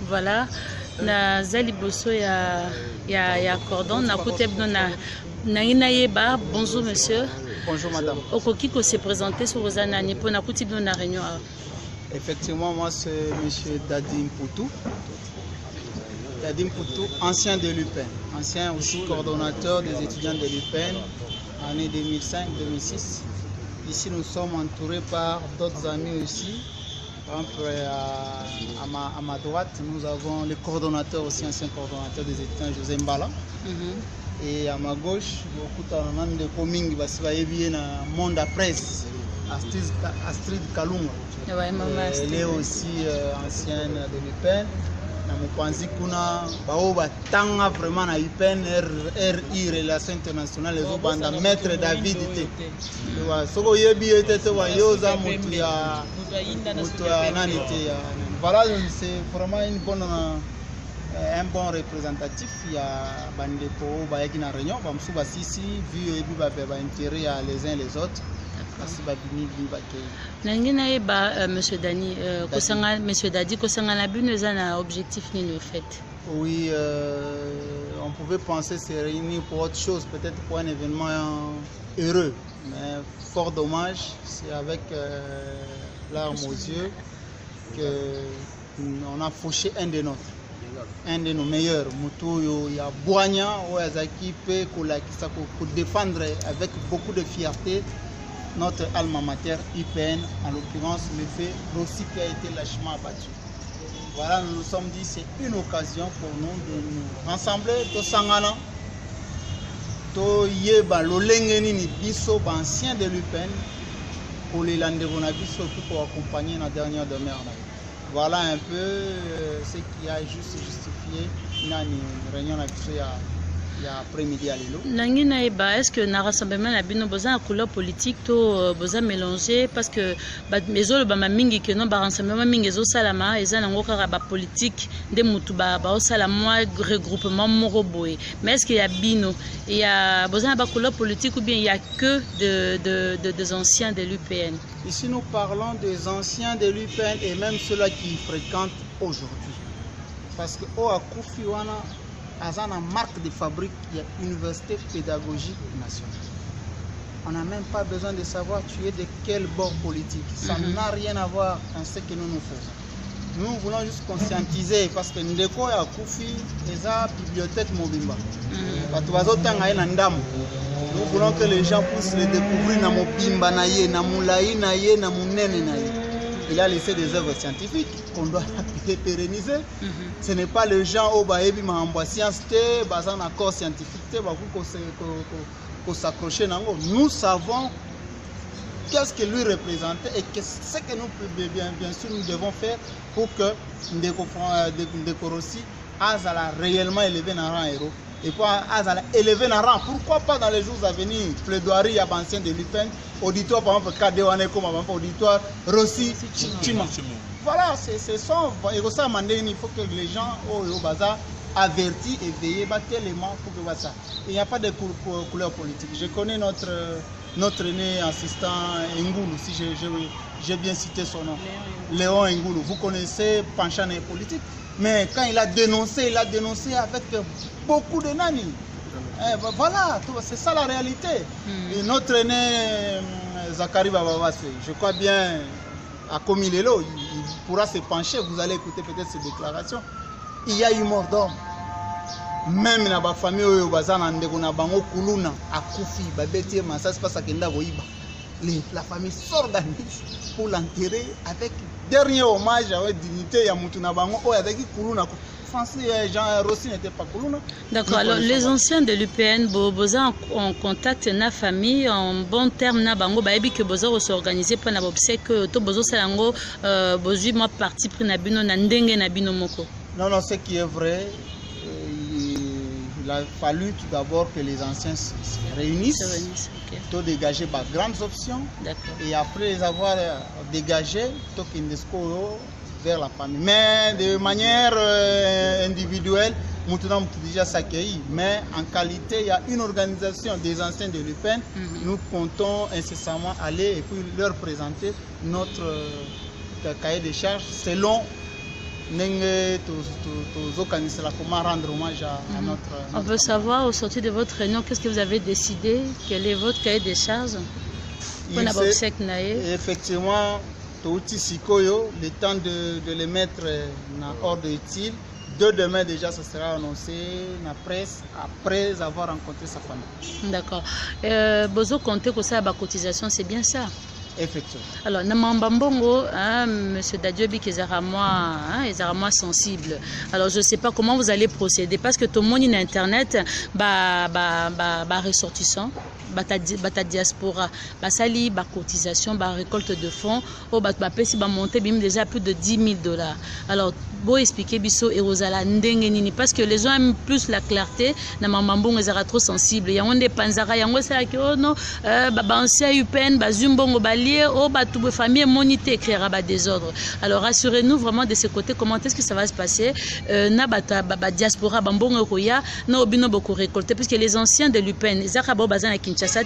voilà na zali boso ya cordon na kutebno na inayeba. Bonjour monsieur. Bonjour madame. Okoki ko se présenter sur vos anani pour na kutibno na réunion. Effectivement, moi c'est monsieur Dadim Poutou. Dadim Poutou, ancien de l'UPEN, ancien aussi coordonnateur des étudiants de l'UPEN, année 2005-2006. Ici nous sommes entourés par d'autres amis aussi. Par exemple, à ma droite, nous avons le coordonnateur aussi, ancien coordonnateur des étudiants, José Mbala. Et à ma gauche, beaucoup de coming, dans monde à presse, Astrid Kalunga. Elle est aussi ancienne de l'UPEN. Je pense vraiment à l'UPEN, RI, Relations internationales, les autres maître David. Voilà, c'est vraiment un bon représentatif. Il y a Bandeko, Bayekina Réunion, Bamsouba Sisi, vu intérêt à les uns les autres. Monsieur Dani, monsieur Dadi, un objectif ni fait. Oui, on pouvait penser se réunir pour autre chose, peut-être pour un événement heureux, mais fort dommage, c'est avec larmes aux yeux qu'on a fauché un de nos meilleurs. Mutuyo ya Boigna, Oyazaki peut défendre avec beaucoup de fierté notre alma mater UPN, en l'occurrence le fait Rossi qui a été lâchement abattu. Voilà, nous nous sommes dit c'est une occasion pour nous de nous rassembler, to sangana, to yeba lolengeni ni biso ancien de l'UPN pour les landevona biso pour accompagner la dernière demeure. Voilà un peu ce qui a juste justifié une réunion actuelle. Il y a après-midi à l'élo. Est-ce que na rassemblement na bino besoin de couleur politique to besoin mélanger parce que les autres ba mingi que non ba rassemblement mingi zo salama eza nango kaka ba politique de mutu ba salama regroupement moroboé. Mais est-ce qu'il y a bino il y a besoin de couleur politique ou bien il y a que des anciens de l'UPN? Ici nous parlons des anciens de l'UPN et même ceux-là qui fréquentent aujourd'hui. Parce que au Akoufi wana Azan a marque de fabrique, il y a Université pédagogique nationale. On n'a même pas besoin de savoir tu es de quel bord politique. Ça n'a rien à voir dans ce que nous faisons. Nous voulons juste conscientiser parce que Ndeko ya Koufi est la bibliothèque Mobimba. Nous voulons que les gens puissent le découvrir dans Mobimba, dans Moulaï, dans Mounene. Il a laissé des œuvres scientifiques qu'on doit pérenniser. Ce n'est pas les gens au Baébi Mahamba science, basant en accord scientifique, qu'on s'accroche. Nous savons qu'est-ce que lui représente et ce que nous, bien sûr, nous devons faire pour que Ndeko Rossi a réellement élevé un rang héros. Et pour élever un rang, pourquoi pas dans les jours à venir, plaidoirie à ancien de l'UPEN, auditoire par exemple Kadewane comme auditoire Rossi Chima. Voilà, c'est son. Et ça, il faut que les gens au bazar avertis et veillent tellement pour que ça. Il n'y a pas de couleur politique. Je connais notre aîné assistant Ngoulou, si j'ai bien cité son nom, Léon Ngoulou. Vous connaissez penchant politique. Mais quand il a dénoncé avec beaucoup de nani. Voilà, c'est ça la réalité. Et notre aîné Zakari Babawase, je crois bien, à Komilelo, il pourra se pencher, vous allez écouter peut-être ses déclarations. Il y a eu mort d'homme. Même dans la famille, la famille s'organise pour l'enterrer avec dernier hommage avec dignité. Jean Rossi n'était pas Kuluna. D'accord, alors les anciens de l'UPN, Boza en contact na famille, en bon terme, na bango, baebi que Boza s'organiser pour n'abobser que to Boza salango, Bozu moi parti pris na bino na ndenge na bino moko. Non, ce qui est vrai, il a fallu tout d'abord que les anciens se réunissent, okay. Dégager par grandes options, et après les avoir dégagés, vers la famille. Mais de manière individuelle, nous avons déjà s'accueillir. Mais en qualité, il y a une organisation des anciens de l'UPEN. Nous comptons incessamment aller et puis leur présenter notre cahier de charges selon comment rendre hommage à notre... On veut savoir, au sortir de votre réunion, qu'est-ce que vous avez décidé? Quel est votre cahier des charges? Effectivement, le temps de les mettre en ordre utile. De demain déjà, ça sera annoncé dans la presse après avoir rencontré sa famille. D'accord. Bozo compter que ça, la cotisation, c'est bien ça? Effectivement. Alors, Namambambongo, monsieur Dadiobi, qui est moi sensible. Alors, je ne sais pas comment vous allez procéder parce que tout le monde sur Internet, ressortissant, ta diaspora, sali, cotisation, récolte de fonds, si monter déjà à plus de $10,000. Alors, vous expliquer biso et Rosala Ndengenini parce que les gens aiment plus la clarté. Namambambongo, ils sont trop sensibles. Il y a des panzara, il y a des no, ancien UPN, Zumbongo, toute famille monité écrira des ordres. Alors rassurez-nous vraiment de ce côté, comment est-ce que ça va se passer? Na diaspora bambongo roya na obino beaucoup récolté puisque les anciens de l'UPN ils ont bazan à Kinshasa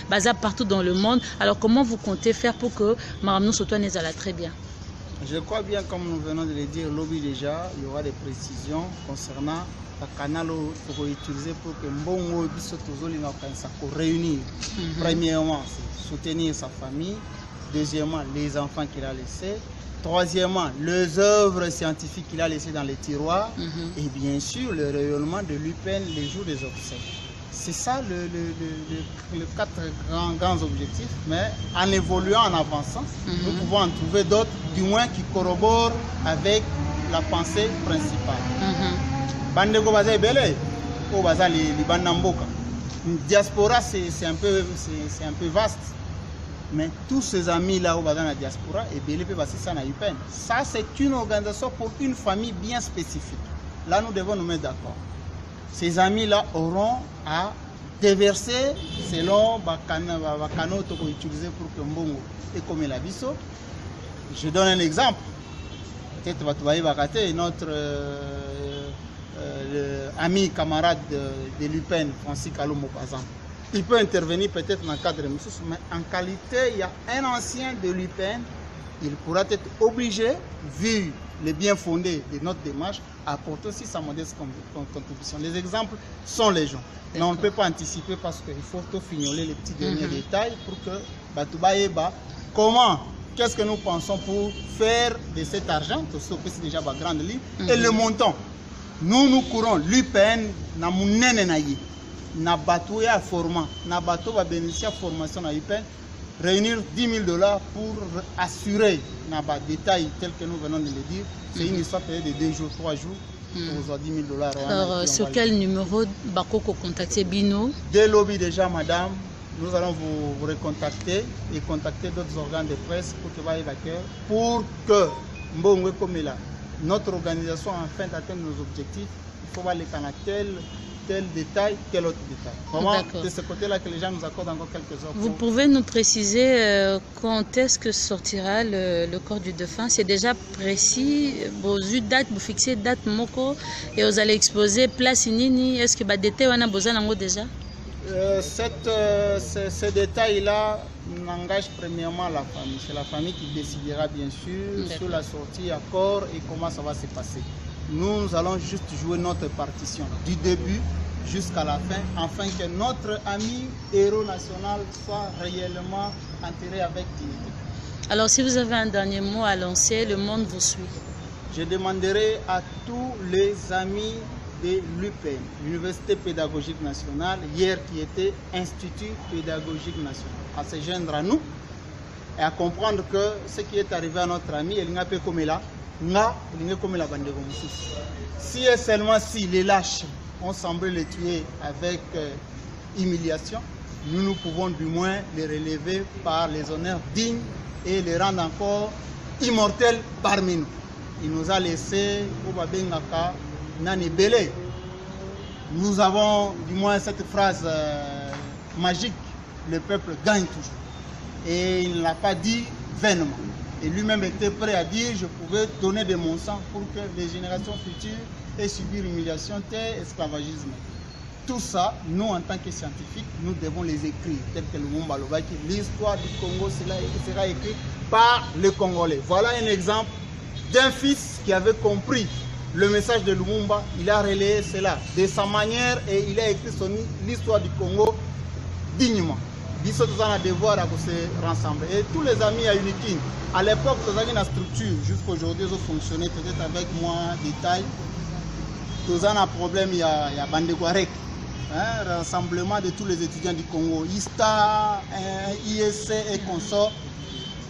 bazar partout dans le monde. Alors comment vous comptez faire pour que Maramnou Soto nous alla très bien? Je crois bien, comme nous venons de le dire, lobby déjà, il y aura des précisions concernant le canal pour utiliser pour que Mbongo Biso Tozoli réunir. Premièrement, soutenir sa famille. Deuxièmement, les enfants qu'il a laissés. Troisièmement, les œuvres scientifiques qu'il a laissées dans les tiroirs. Et bien sûr, le rayonnement de l'UPN les jours des obsèques. C'est ça le quatre grands objectifs. Mais en évoluant, en avançant, nous pouvons en trouver d'autres, du moins qui corroborent avec la pensée principale. Bandego Bazé Belé, ou Baza Libanamboka. Diaspora, c'est un peu vaste. Mais tous ces amis-là, dans la diaspora, et BLP, ça n'a eu peine. Ça, c'est une organisation pour une famille bien spécifique. Là, nous devons nous mettre d'accord. Ces amis-là auront à déverser selon le canot qu'on utilise pour que Mbongo et comme la biso. Je donne un exemple. Peut-être que notre ami, camarade de l'UPN, Francis Kalomo, par exemple. Il peut intervenir peut-être dans le cadre de Moussous, mais en qualité, il y a un ancien de l'UPN, il pourra être obligé, vu les bien fondés de notre démarche, à apporter aussi sa modeste contribution. Les exemples sont légion. Mais on ne peut pas anticiper parce qu'il faut tout fignoler les petits derniers détails pour que Batoubaïba, comment, qu'est-ce que nous pensons pour faire de cet argent, c'est déjà ma grande ligne, et le montant. Nous courons l'UPN, na mounene naïe. Na bateau ya formant, na bateau va bénéficier de formation na UPN, réunir $10,000 pour assurer na détail tel que nous venons de le dire. C'est une histoire de 2 jours, 3 jours pour $10,000. Alors sur quel numéro Bakoko contacter Bino? Dès lobby déjà, madame, nous allons vous recontacter et contacter d'autres organes de presse pour que vous ayez la cœur, pour que Mbongo comme là, notre organisation afin d'atteindre nos objectifs, il faut voir les canaux tel détail, tel autre détail. Vraiment, de ce côté-là que les gens nous accordent encore quelques heures. Vous pouvez nous préciser quand est-ce que sortira le corps du défunt? C'est déjà précis, vous date, vous fixez date moko et vous allez exposer place nini. Est-ce que détail on a besoin d'en déjà? Ce détail-là n'engage premièrement la famille. C'est la famille qui décidera bien sûr sur la sortie, accord et comment ça va se passer. Nous allons juste jouer notre partition du début jusqu'à la fin, afin que notre ami héros national soit réellement enterré avec dignité. Alors si vous avez un dernier mot à lancer, le monde vous suit. Je demanderai à tous les amis de l'UPN, l'Université pédagogique nationale, hier qui était Institut pédagogique national, à se joindre à nous et à comprendre que ce qui est arrivé à notre ami, il n'y a pas comme là. Si et seulement si les lâches ont semblé les tuer avec humiliation, nous pouvons du moins les relever par les honneurs dignes et les rendre encore immortels parmi nous. Il nous a laissé nous avons du moins cette phrase magique, le peuple gagne toujours. Et il ne l'a pas dit vainement. Et lui-même était prêt à dire je pouvais donner de mon sang pour que les générations futures aient subi l'humiliation tel esclavagisme. Tout ça, nous en tant que scientifiques, nous devons les écrire, tel que le Mumba Lobaki. L'histoire du Congo sera écrite par les Congolais. Voilà un exemple d'un fils qui avait compris le message de Lumumba. Il a relayé cela de sa manière et il a écrit l'histoire du Congo dignement. Biso tous a devoir à se rassembler. Et tous les amis à Unikin, à l'époque, tous avaient une structure. Jusqu'à aujourd'hui, ils ont fonctionné peut-être avec moins de détails. Tous ont un problème, il y a Bandegouarek. Rassemblement de tous les étudiants du Congo. ISTA, ISC et consorts.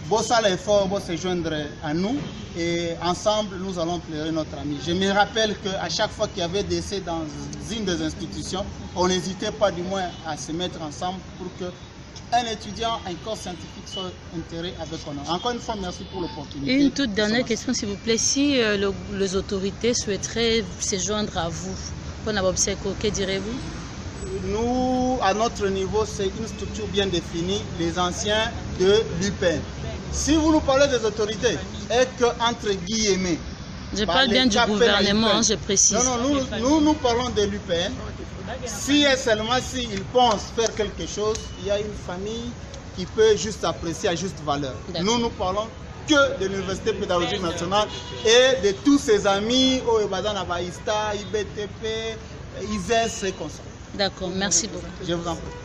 Bon, ça l'effort, bon, se joindre à nous. Et ensemble, nous allons pleurer notre ami. Je me rappelle qu'à chaque fois qu'il y avait des décès dans une des institutions, on n'hésitait pas du moins à se mettre ensemble pour que un étudiant, un corps scientifique soit enterré avec honneur. Encore une fois, merci pour l'opportunité. Une toute dernière question, s'il vous plaît. Si les autorités souhaiteraient se joindre à vous, que direz-vous? Nous, à notre niveau, c'est une structure bien définie, les anciens de l'UPN. Si vous nous parlez des autorités, et que entre guillemets, je parle bien du gouvernement, je précise. Non, nous parlons de l'UPN. Si et seulement s'ils pensent faire quelque chose, il y a une famille qui peut juste apprécier à juste valeur. Nous parlons que de l'Université pédagogique nationale et de tous ses amis, ISTA, IBTP, ISES et comme ça. D'accord, merci beaucoup. Je vous en prie.